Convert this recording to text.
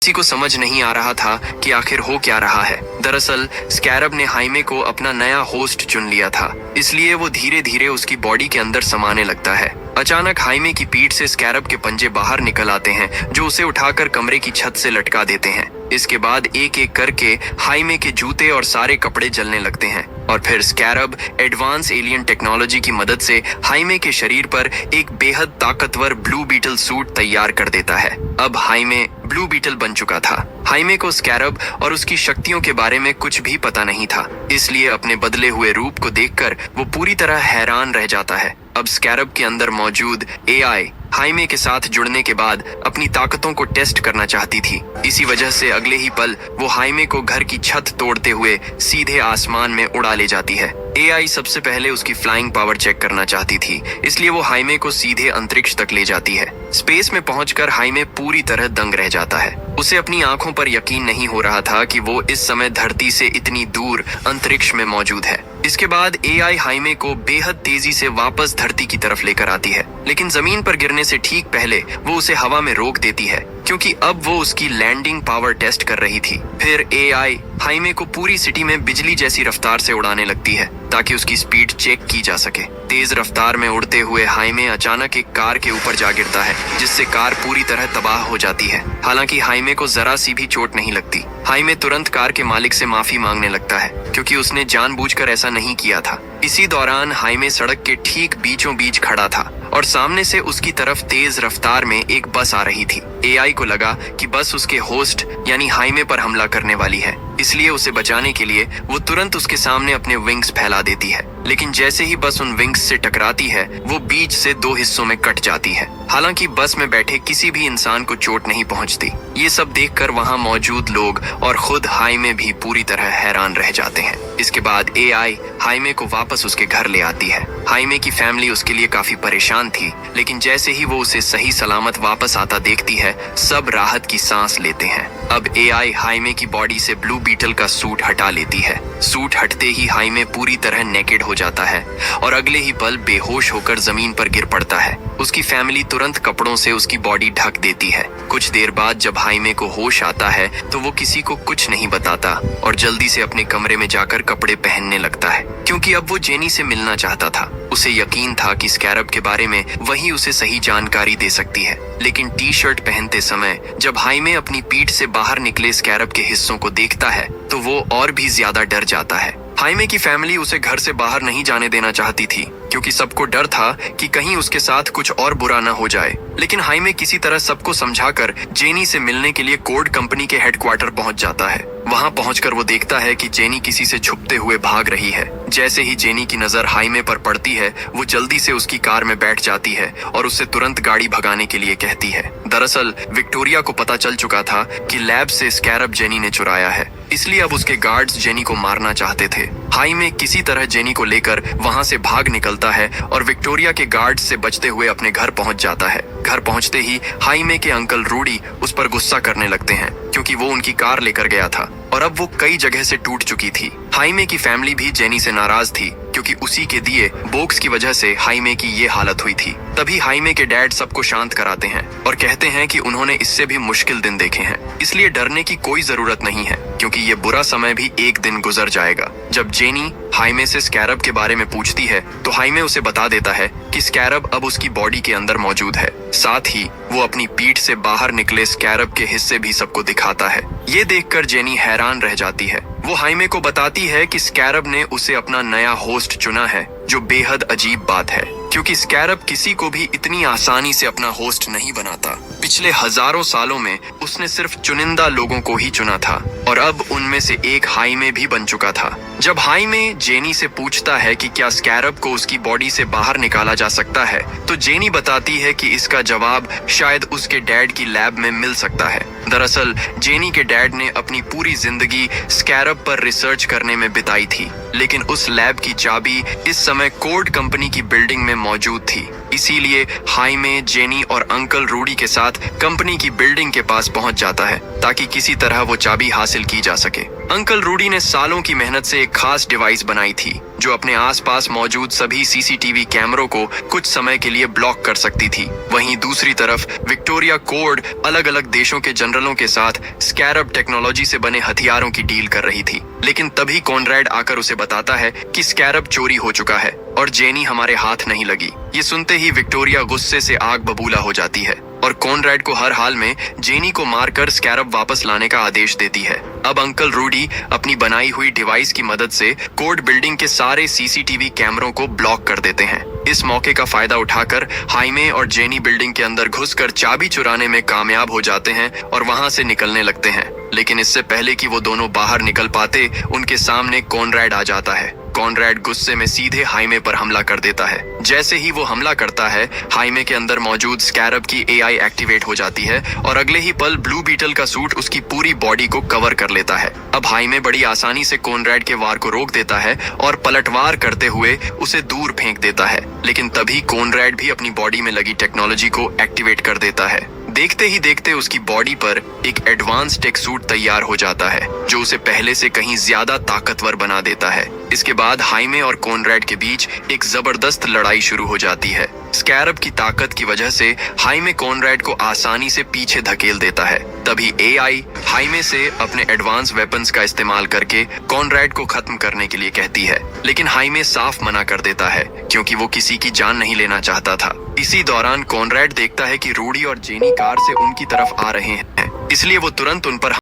किसी को समझ नहीं आ रहा था कि आखिर हो क्या रहा है। दरअसल स्कैरब ने हाइमे को अपना नया होस्ट चुन लिया था, इसलिए वो धीरे धीरे उसकी बॉडी के अंदर समाने लगता है। अचानक हाइमे की पीठ से स्कैरब के पंजे बाहर निकल आते हैं, जो उसे उठाकर कमरे की छत से लटका देते हैं। इसके बाद एक एक करके हाइमे के जूते और सारे कपड़े जलने लगते हैं और फिर स्कैरब एडवांस एलियन टेक्नोलॉजी की मदद से हाइमे के शरीर पर एक बेहद ताकतवर ब्लू बीटल सूट तैयार कर देता है। अब हाइमे ब्लू बीटल बन चुका था। हाइमे को स्कैरब और उसकी शक्तियों के बारे में कुछ भी पता नहीं था, इसलिए अपने बदले हुए रूप को देखकर वो पूरी तरह हैरान रह जाता है। अब स्कैरब के अंदर मौजूद एआई हाइमे के साथ जुड़ने के बाद अपनी ताकतों को टेस्ट करना चाहती थी। इसी वजह से अगले ही पल वो हाइमे को घर की छत तोड़ते हुए सीधे आसमान में उड़ा ले जाती है। एआई सबसे पहले उसकी फ्लाइंग पावर चेक करना चाहती थी, इसलिए वो हाइमे को सीधे अंतरिक्ष तक ले जाती है। स्पेस में पहुंचकर हाइमे पूरी तरह दंग रह जाता है। उसे अपनी आंखों पर यकीन नहीं हो रहा था कि वो इस समय धरती से इतनी दूर अंतरिक्ष में मौजूद है। इसके बाद एआई हाइमे को बेहद तेजी से वापस धरती की तरफ लेकर आती है, लेकिन जमीन पर गिरने से ठीक पहले वो उसे हवा में रोक देती है, क्योंकि अब वो उसकी लैंडिंग पावर टेस्ट कर रही थी। फिर एआई हाइमे को पूरी सिटी में बिजली जैसी रफ्तार से उड़ाने लगती है ताकि उसकी स्पीड चेक की जा सके। तेज रफ्तार में उड़ते हुए हाइमे अचानक एक कार के ऊपर जा गिरता है, जिससे कार पूरी तरह तबाह हो जाती है। हालांकि हाइमे को जरा सी भी चोट नहीं लगती। हाइमे तुरंत कार के मालिक से माफी मांगने लगता है, क्योंकि उसने जानबूझकर ऐसा नहीं किया था। इसी दौरान हाइमे सड़क के ठीक बीचों बीच खड़ा था और सामने से उसकी तरफ तेज रफ्तार में एक बस आ रही थी। एआई को लगा कि बस उसके होस्ट यानी हाइमे पर हमला करने वाली है, इसलिए उसे बचाने के लिए वो तुरंत उसके सामने अपने विंग्स फैला देती है। लेकिन जैसे ही बस उन विंग्स से टकराती है, वो बीच से दो हिस्सों में कट जाती है। हालांकि बस में बैठे किसी भी इंसान को चोट नहीं पहुंचती। ये सब देखकर वहां मौजूद लोग और खुद हाइमे भी पूरी तरह हैरान रह जाते हैं। इसके बाद एआई हाइमे को वापस उसके घर ले आती है। हाइमे की फैमिली उसके लिए काफी परेशान थी, लेकिन जैसे ही वो उसे सही सलामत वापस आता देखती है, सब राहत की सांस लेते हैं। अब एआई हाइमे की बॉडी से ब्लू बीटल का सूट हटा लेती है। सूट हटते ही हाइमे पूरी तरह नेकेड हो जाता है और अगले ही पल बेहोश होकर जमीन पर गिर पड़ता है। उसकी फैमिली तुरंत कपड़ों से उसकी बॉडी ढक देती है। कुछ देर बाद जब हाइमे को होश आता है तो वो किसी को कुछ नहीं बताता और जल्दी से अपने कमरे में जाकर कपड़े पहनने लगता है, क्योंकि अब वो जेनी से मिलना चाहता था। उसे यकीन था कि स्कैरब के बारे में वही उसे सही जानकारी दे सकती है। लेकिन टी शर्ट पहनते समय जब हाइमे अपनी पीठ से बाहर निकले स्कैरब के हिस्सों को देखता है तो वो और भी ज्यादा डर जाता है। हाइमे की फैमिली उसे घर से बाहर नहीं जाने देना चाहती थी, क्योंकि सबको डर था कि कहीं उसके साथ कुछ और बुरा न हो जाए। लेकिन हाइमे किसी तरह सबको समझाकर जेनी से मिलने के लिए कोड कंपनी के हेडक्वार्टर पहुंच जाता है। वहां पहुंचकर वो देखता है कि जेनी किसी से छुपते हुए भाग रही है। जैसे ही जेनी की नजर हाइमे पर पड़ती है, वो जल्दी से उसकी कार में बैठ जाती है और उससे तुरंत गाड़ी भगाने के लिए कहती है। दरअसल विक्टोरिया को पता चल चुका था कि लैब से स्कैरब जेनी ने चुराया है, इसलिए अब उसके गार्ड्स जेनी को मारना चाहते थे। हाइमे किसी तरह जेनी को लेकर वहां से भाग निकलता है और विक्टोरिया के गार्ड्स से बचते हुए अपने घर पहुंच जाता है। घर पहुंचते ही हाइमे के अंकल रूडी उस पर गुस्सा करने लगते हैं, क्योंकि वो उनकी कार लेकर गया था और अब वो कई जगह से टूट चुकी थी। हाइमे की फैमिली भी जेनी से नाराज थी, क्योंकि उसी के दिए बोक्स की वजह से हाइमे की ये हालत हुई थी। तभी हाइमे के डैड सबको शांत कराते हैं और कहते हैं कि उन्होंने इससे भी मुश्किल दिन देखे हैं, इसलिए डरने की कोई जरूरत नहीं है, क्योंकि ये बुरा समय भी एक दिन गुजर जाएगा। जब जेनी हाइमे से स्कैरब के बारे में पूछती है तो हाइमे उसे बता देता है कि स्कैरब अब उसकी बॉडी के अंदर मौजूद है। साथ ही वो अपनी पीठ से बाहर निकले स्कैरब के हिस्से भी सबको दिखाता है। ये देखकर जेनी हैरान रह जाती है। वो हाइमे को बताती है कि स्कैरब ने उसे अपना नया होस्ट चुना है, जो बेहद अजीब बात है, क्योंकि स्कैरब किसी को भी इतनी आसानी से अपना होस्ट नहीं बनाता। पिछले हजारों सालों में उसने सिर्फ चुनिंदा लोगों को ही चुना था और अब उनमें से एक हाइमे भी बन चुका था। जब हाइमे जेनी से पूछता है कि क्या स्कैरब को उसकी बॉडी से बाहर निकाला जा सकता है, तो जेनी बताती है कि इसका जवाब शायद उसके डैड की लैब में मिल सकता है। दरअसल जेनी के डैड ने अपनी पूरी जिंदगी स्कैरब पर रिसर्च करने में बिताई थी, लेकिन उस लैब की चाबी इस समय कोड कंपनी की बिल्डिंग में मौजूद थी। इसीलिए हाइमे, जेनी और अंकल रूडी के साथ कंपनी की बिल्डिंग के पास पहुंच जाता है ताकि किसी तरह वो चाबी हासिल की जा सके। अंकल रूडी ने सालों की मेहनत से एक खास डिवाइस बनाई थी जो अपने आसपास मौजूद सभी सीसीटीवी कैमरों को कुछ समय के लिए ब्लॉक कर सकती थी। वहीं दूसरी तरफ विक्टोरिया कोर्ड अलग अलग देशों के जनरलों के साथ स्कैरब टेक्नोलॉजी से बने हथियारों की डील कर रही थी। लेकिन तभी कॉनरैड आकर उसे बताता है कि स्कैरब चोरी हो चुका है और जेनी हमारे हाथ नहीं लगी। ये सुनते ही विक्टोरिया गुस्से से आग बबूला हो जाती है और कॉनरैड को हर हाल में जेनी को मारकर स्कैरब वापस लाने का आदेश देती है। अब अंकल रूडी अपनी बनाई हुई डिवाइस की मदद से कोर्ट बिल्डिंग के सारे सीसीटीवी कैमरों को ब्लॉक कर देते हैं। इस मौके का फायदा उठाकर हाइमे और जेनी बिल्डिंग के अंदर घुसकर चाबी चुराने में कामयाब हो जाते हैं और वहां से निकलने लगते हैं। लेकिन इससे पहले कि वो दोनों बाहर निकल पाते, उनके सामने कॉनरैड आ जाता है। कॉनरैड गुस्से में सीधे हाइमे पर हमला कर देता है। जैसे ही वो हमला करता है, हाइमे के अंदर मौजूद स्कैरब की एआई एक्टिवेट हो जाती है और अगले ही पल ब्लू बीटल का सूट उसकी पूरी बॉडी को कवर कर लेता है। अब हाइमे बड़ी आसानी से कॉनरैड के वार को रोक देता है और पलटवार करते हुए उसे दूर फेंक देता है। लेकिन तभी कॉनरैड भी अपनी बॉडी में लगी टेक्नोलॉजी को एक्टिवेट कर देता है। देखते ही देखते उसकी बॉडी पर एक एडवांस टेक सूट तैयार हो जाता है जो उसे पहले से कहीं ज्यादा ताकतवर बना देता है। इसके बाद हाइमे और कॉनरैड के बीच एक जबरदस्त लड़ाई शुरू हो जाती है। स्कैरब की ताकत की वजह से हाइमे कॉनरैड को आसानी से पीछे धकेल देता है। तभी एआई हाइमे से अपने एडवांस वेपन्स का इस्तेमाल करके कॉनरैड को खत्म करने के लिए कहती है, लेकिन हाइमे साफ मना कर देता है क्योंकि वो किसी की जान नहीं लेना चाहता था। इसी दौरान कॉनरैड देखता है कि रूडी और जेनी कार से उनकी तरफ आ रहे हैं, इसलिए वो तुरंत उन पर